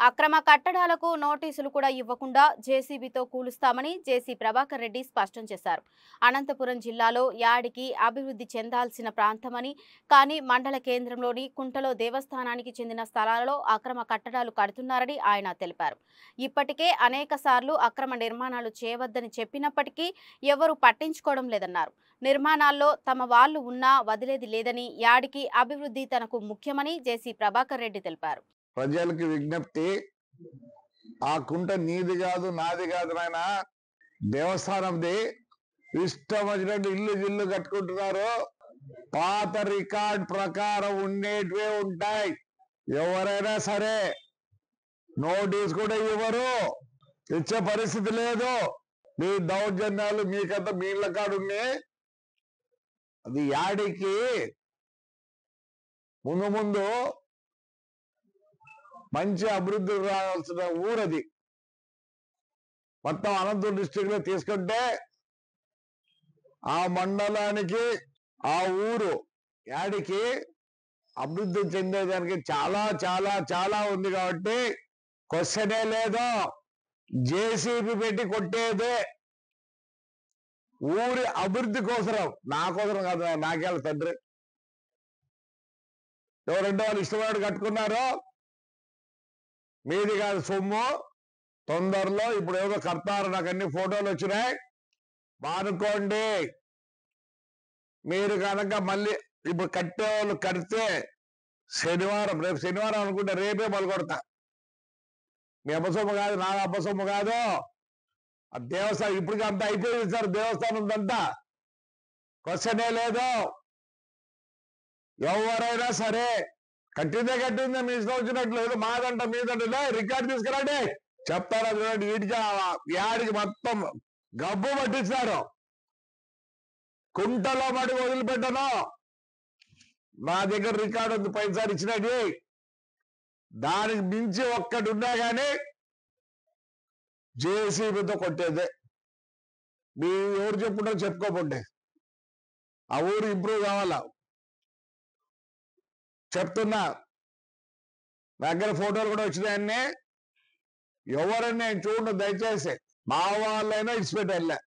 అక్రమ కట్టడాలకు నోటీసులు కూడా ఇవ్వకుండా జేసీబీతో కూలుస్తామని జేసీ ప్రభాకర్ రెడ్డి స్పష్టం చేశారు. అనంతపురం జిల్లాలో యాడికి అభివృద్ధి చెందాల్సిన ప్రాంతమని, కానీ మండల కేంద్రంలోని కుంటలో దేవస్థానానికి చెందిన స్థలాలలో అక్రమ కట్టడాలు కడుతున్నారని ఆయన తెలిపారు. ఇప్పటికే అనేక సార్లు అక్రమ నిర్మాణాలు చేయవద్దని చెప్పినప్పటికీ ఎవరూ పట్టించుకోవడం లేదన్నారు. నిర్మాణాల్లో తమ వాళ్లు ఉన్నా వదిలేది లేదని, యాడికి అభివృద్ధి తనకు ముఖ్యమని జేసీ ప్రభాకర్ రెడ్డి తెలిపారు. ప్రజలకు విజ్ఞప్తి, ఆ కుంట నీది కాదు నాది కాదు నాయన, దేవస్థానంది. ఇష్టం వచ్చినట్టు ఇల్లు కట్టుకుంటున్నారు. పాత రికార్డ్ ప్రకారం ఉండేటివే ఉంటాయి. ఎవరైనా సరే నోటీస్ కూడా ఇవ్వరు, ఇచ్చే పరిస్థితి లేదు. మీ దౌర్జన్యాలు మీకంతా మీ ఇళ్ళ కాడు ఉన్నాయి. అది యాడికి ముందు మంచి అభివృద్ధి రావాల్సిన ఊరది. మొత్తం అనంతపురం డిస్ట్రిక్ట్ లో తీసుకుంటే ఆ మండలానికి ఆ ఊరు యాడికి అభివృద్ధి చెందేదానికి చాలా చాలా చాలా ఉంది. కాబట్టి క్వశ్చనే లేదు, జేసీబీ పెట్టి కొట్టేదే. ఊరి అభివృద్ధి కోసరం, నా కోసరం కాదు, నాకేళ్ళ తండ్రి. ఎవరంటే వాళ్ళు ఇష్టపడి కట్టుకున్నారో మీది కాదు సొమ్ము. తొందరలో ఇప్పుడు ఏదో కడతారు, నాకు అన్ని ఫోటోలు వచ్చినాయి, మానుకోండి. మీరు కనుక మళ్ళీ ఇప్పుడు కట్టేవాళ్ళు కడితే శనివారం, రేపు శనివారం అనుకుంటే రేపే పలుకొడతా. మీ అబ్బసొమ్ము కాదు, నా అబ్బసొమ్ము కాదు. ఆ దేవస్థానం ఇప్పటికీ అంతా అయిపోయింది సార్. దేవస్థానం అంతా క్వశ్చనే లేదు. ఎవరైనా సరే కట్టిందే మీ ఇష్టం వచ్చినట్లు, ఏదో మాదంట మీదంట రికార్డు తీసుకురండి చెప్తారా చూడండి. వీటికి యాడికి మొత్తం గబ్బు పట్టిస్తారు. కుంటలో మడి వదిలిపెట్టను. నా దగ్గర రికార్డు ఉంది, పైసారి ఇచ్చినది. దానికి మించి ఒక్కటి ఉన్నా కానీ జేసీబీతో కొట్టేదే. మీ ఎవరు చెప్పుంటారో చెప్పుకోకుంటే ఆ ఊరు ఇంప్రూవ్ కావాలా చెప్తున్నా. దగ్గర ఫోటోలు కూడా వచ్చినాయన్నీ. ఎవరన్నా చూడండి దయచేసి. మా వాళ్ళైనా ఇచ్చిపెట్టాలి.